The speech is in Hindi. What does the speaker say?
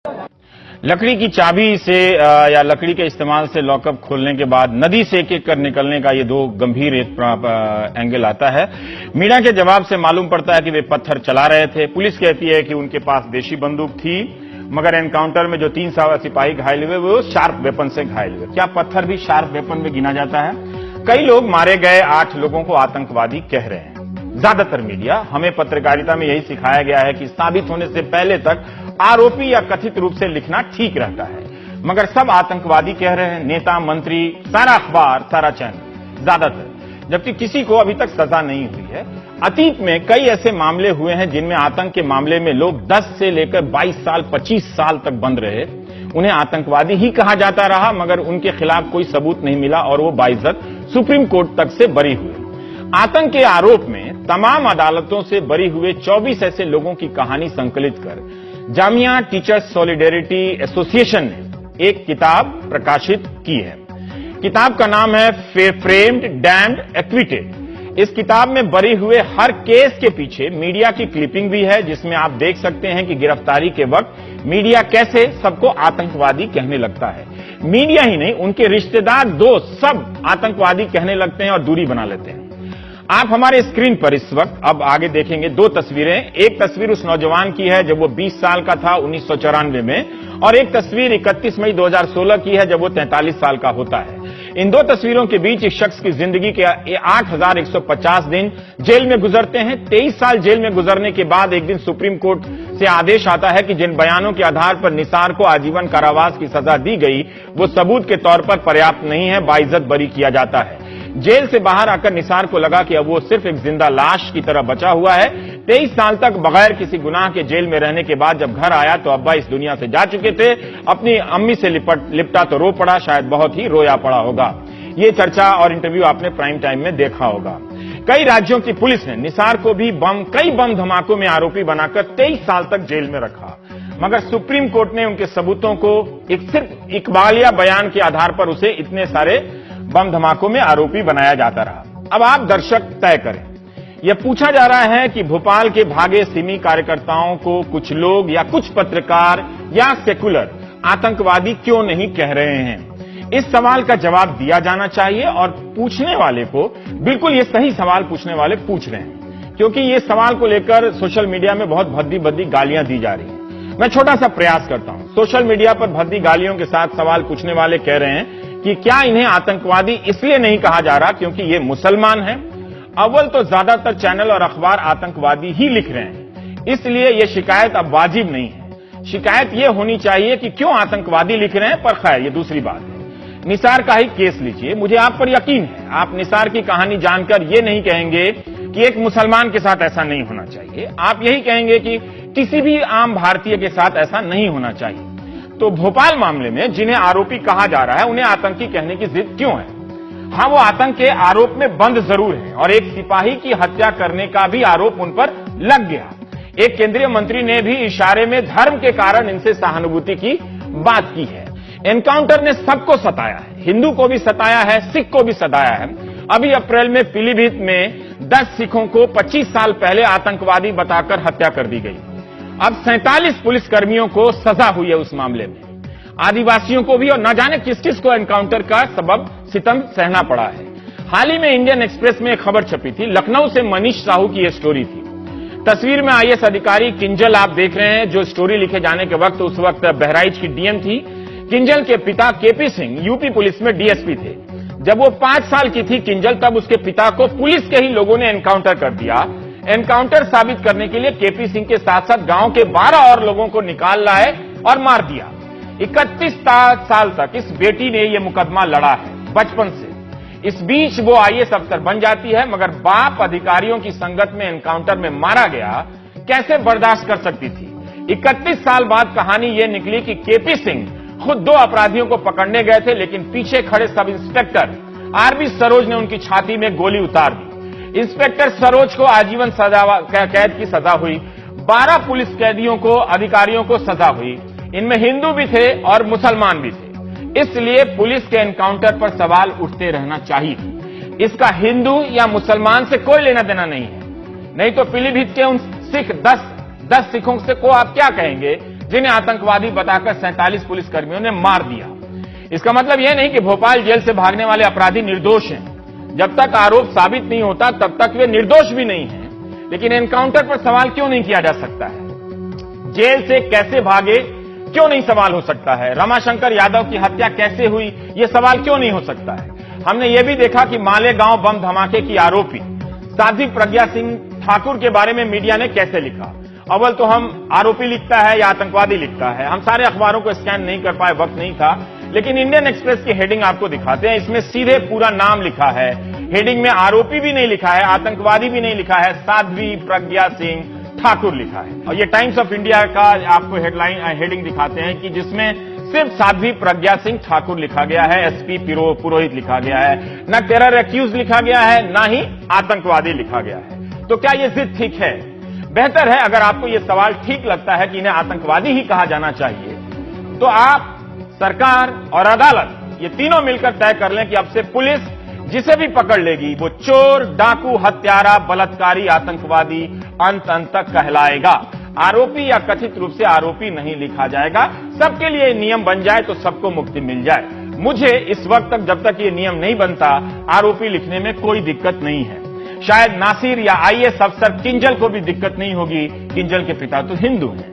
लकड़ी की चाबी से या लकड़ी के इस्तेमाल से लॉकअप खोलने के बाद नदी से एक एक कर निकलने का ये दो गंभीर एंगल आता है। मीडिया के जवाब से मालूम पड़ता है कि वे पत्थर चला रहे थे। पुलिस कहती है कि उनके पास देशी बंदूक थी, मगर एनकाउंटर में जो 3 सिपाही घायल हुए वो शार्प वेपन से घायल हुए। क्या पत्थर भी शार्प वेपन में गिना जाता है? कई लोग मारे गए 8 लोगों को आतंकवादी कह रहे हैं। ज्यादातर मीडिया, हमें पत्रकारिता में यही सिखाया गया है कि साबित होने से पहले तक आरोपी या कथित रूप से लिखना ठीक रहता है, मगर सब आतंकवादी कह रहे हैं। नेता, मंत्री, सारा अखबार, सारा चैनल, ज्यादातर, जबकि किसी को अभी तक सजा नहीं हुई है। अतीत में कई ऐसे मामले हुए हैं जिनमें आतंक के मामले में लोग 10 से लेकर 22 साल, 25 साल तक बंद रहे। उन्हें आतंकवादी ही कहा जाता रहा, मगर उनके खिलाफ कोई सबूत नहीं मिला और वो बाइज्जत सुप्रीम कोर्ट तक से बरी हुए। आतंक के आरोप में तमाम अदालतों से बरी हुए 24 ऐसे लोगों की कहानी संकलित कर जामिया टीचर्स सॉलिडेरिटी एसोसिएशन ने एक किताब प्रकाशित की है। किताब का नाम है फ्रेम्ड, डैम्ड, एक्विटेड। इस किताब में बरी हुए हर केस के पीछे मीडिया की क्लिपिंग भी है, जिसमें आप देख सकते हैं कि गिरफ्तारी के वक्त मीडिया कैसे सबको आतंकवादी कहने लगता है। मीडिया ही नहीं, उनके रिश्तेदार, दोस्त, सब आतंकवादी कहने लगते हैं और दूरी बना लेते हैं। आप हमारे स्क्रीन पर इस वक्त अब आगे देखेंगे 2 तस्वीरें। एक तस्वीर उस नौजवान की है जब वो 20 साल का था 1994 में, और एक तस्वीर 31 मई 2016 की है जब वो 43 साल का होता है। इन 2 तस्वीरों के बीच इस शख्स की जिंदगी के 8150 दिन जेल में गुजरते हैं। 23 साल जेल में गुजरने के बाद एक दिन सुप्रीम कोर्ट से आदेश आता है कि जिन बयानों के आधार पर निसार को आजीवन कारावास की सजा दी गई वो सबूत के तौर पर पर्याप्त नहीं है, बाइज्जत बरी किया जाता है। जेल से बाहर आकर निसार को लगा कि अब वो सिर्फ एक जिंदा लाश की तरह बचा हुआ है। 23 साल तक बगैर किसी गुनाह के जेल में रहने के बाद जब घर आया तो अब्बा इस दुनिया से जा चुके थे। अपनी अम्मी से लिपटा तो रो पड़ा, शायद बहुत ही रोया पड़ा होगा। ये चर्चा और इंटरव्यू आपने प्राइम टाइम में देखा होगा। कई राज्यों की पुलिस ने निसार को भी कई बम धमाकों में आरोपी बनाकर 23 साल तक जेल में रखा, मगर सुप्रीम कोर्ट ने उनके सबूतों को सिर्फ इकबालिया बयान के आधार पर उसे इतने सारे बम धमाकों में आरोपी बनाया जाता रहा। अब आप दर्शक तय करें। यह पूछा जा रहा है कि भोपाल के भागे सिमी कार्यकर्ताओं को कुछ लोग या कुछ पत्रकार या सेकुलर आतंकवादी क्यों नहीं कह रहे हैं। इस सवाल का जवाब दिया जाना चाहिए और पूछने वाले को बिल्कुल ये सही सवाल पूछने वाले पूछ रहे हैं, क्योंकि ये सवाल को लेकर सोशल मीडिया में बहुत भद्दी भद्दी गालियां दी जा रही हैं। मैं छोटा सा प्रयास करता हूं। सोशल मीडिया पर भद्दी गालियों के साथ सवाल पूछने वाले कह रहे हैं कि क्या इन्हें आतंकवादी इसलिए नहीं कहा जा रहा क्योंकि ये मुसलमान हैं। अव्वल तो ज्यादातर चैनल और अखबार आतंकवादी ही लिख रहे हैं, इसलिए ये शिकायत अब वाजिब नहीं है। शिकायत ये होनी चाहिए कि क्यों आतंकवादी लिख रहे हैं, पर खैर ये दूसरी बात है। निसार का ही केस लीजिए। मुझे आप पर यकीन है, आप निसार की कहानी जानकर ये नहीं कहेंगे कि एक मुसलमान के साथ ऐसा नहीं होना चाहिए। आप यही कहेंगे कि किसी भी आम भारतीय के साथ ऐसा नहीं होना चाहिए। तो भोपाल मामले में जिन्हें आरोपी कहा जा रहा है उन्हें आतंकी कहने की जिद क्यों है? हाँ, वो आतंक के आरोप में बंद जरूर है और एक सिपाही की हत्या करने का भी आरोप उन पर लग गया। एक केंद्रीय मंत्री ने भी इशारे में धर्म के कारण इनसे सहानुभूति की बात की है। एनकाउंटर ने सबको सताया है, हिंदू को भी सताया है, सिख को भी सताया है। अभी अप्रैल में पीलीभीत में 10 सिखों को 25 साल पहले आतंकवादी बताकर हत्या कर दी गई। अब 47 पुलिसकर्मियों को सजा हुई है उस मामले में। आदिवासियों को भी और न जाने किस किस को एनकाउंटर का सबब सितम सहना पड़ा है। हाल ही में इंडियन एक्सप्रेस में एक खबर छपी थी, लखनऊ से मनीष साहू की यह स्टोरी थी। तस्वीर में आईएएस अधिकारी किंजल आप देख रहे हैं, जो स्टोरी लिखे जाने के वक्त उस वक्त बहराइच की डीएम थी। किंजल के पिता केपी सिंह यूपी पुलिस में डीएसपी थे। जब वो 5 साल की थी किंजल, तब उसके पिता को पुलिस के ही लोगों ने एनकाउंटर कर दिया। एनकाउंटर साबित करने के लिए केपी सिंह के साथ साथ गांव के 12 और लोगों को निकाल लाए और मार दिया। 31 साल तक इस बेटी ने यह मुकदमा लड़ा है बचपन से। इस बीच वो आईएएस अफसर बन जाती है, मगर बाप अधिकारियों की संगत में एनकाउंटर में मारा गया, कैसे बर्दाश्त कर सकती थी। 31 साल बाद कहानी यह निकली कि केपी सिंह खुद 2 अपराधियों को पकड़ने गए थे, लेकिन पीछे खड़े सब इंस्पेक्टर आरबी सरोज ने उनकी छाती में गोली उतार दी। इंस्पेक्टर सरोज को आजीवन कैद की सजा हुई। 12 पुलिस कैदियों को, अधिकारियों को सजा हुई। इनमें हिंदू भी थे और मुसलमान भी थे। इसलिए पुलिस के एनकाउंटर पर सवाल उठते रहना चाहिए। इसका हिंदू या मुसलमान से कोई लेना देना नहीं है। नहीं तो पीलीभीत के उन 10 सिखों से को आप क्या कहेंगे जिन्हें आतंकवादी बताकर 47 पुलिसकर्मियों ने मार दिया। इसका मतलब यह नहीं कि भोपाल जेल से भागने वाले अपराधी निर्दोष हैं। जब तक आरोप साबित नहीं होता तब तक वे निर्दोष भी नहीं हैं। लेकिन एनकाउंटर पर सवाल क्यों नहीं किया जा सकता है? जेल से कैसे भागे क्यों नहीं सवाल हो सकता है? रमाशंकर यादव की हत्या कैसे हुई यह सवाल क्यों नहीं हो सकता है? हमने यह भी देखा कि मालेगांव बम धमाके की आरोपी साध्वी प्रज्ञा सिंह ठाकुर के बारे में मीडिया ने कैसे लिखा। अव्वल तो हम आरोपी लिखता है या आतंकवादी लिखता है, हम सारे अखबारों को स्कैन नहीं कर पाए, वक्त नहीं था। लेकिन इंडियन एक्सप्रेस की हेडिंग आपको दिखाते हैं, इसमें सीधे पूरा नाम लिखा है। हेडिंग में आरोपी भी नहीं लिखा है, आतंकवादी भी नहीं लिखा है, साध्वी प्रज्ञा सिंह ठाकुर लिखा है। और ये टाइम्स ऑफ इंडिया का आपको हेडिंग दिखाते हैं कि जिसमें सिर्फ साध्वी प्रज्ञा सिंह ठाकुर लिखा गया है, एसपी पुरोहित लिखा गया है, न टेरर एक्यूज लिखा गया है, न ही आतंकवादी लिखा गया है। तो क्या यह जिद ठीक है? बेहतर है अगर आपको यह सवाल ठीक लगता है कि इन्हें आतंकवादी ही कहा जाना चाहिए, तो आप, सरकार और अदालत ये तीनों मिलकर तय कर लें कि अब से पुलिस जिसे भी पकड़ लेगी वो चोर, डाकू, हत्यारा, बलात्कारी, आतंकवादी अंत तक कहलाएगा। आरोपी या कथित रूप से आरोपी नहीं लिखा जाएगा। सबके लिए नियम बन जाए तो सबको मुक्ति मिल जाए। मुझे इस वक्त तक, जब तक ये नियम नहीं बनता, आरोपी लिखने में कोई दिक्कत नहीं है। शायद नासिर या आईएएस अफसर किंजल को भी दिक्कत नहीं होगी, किंजल के पिता तो हिंदू हैं।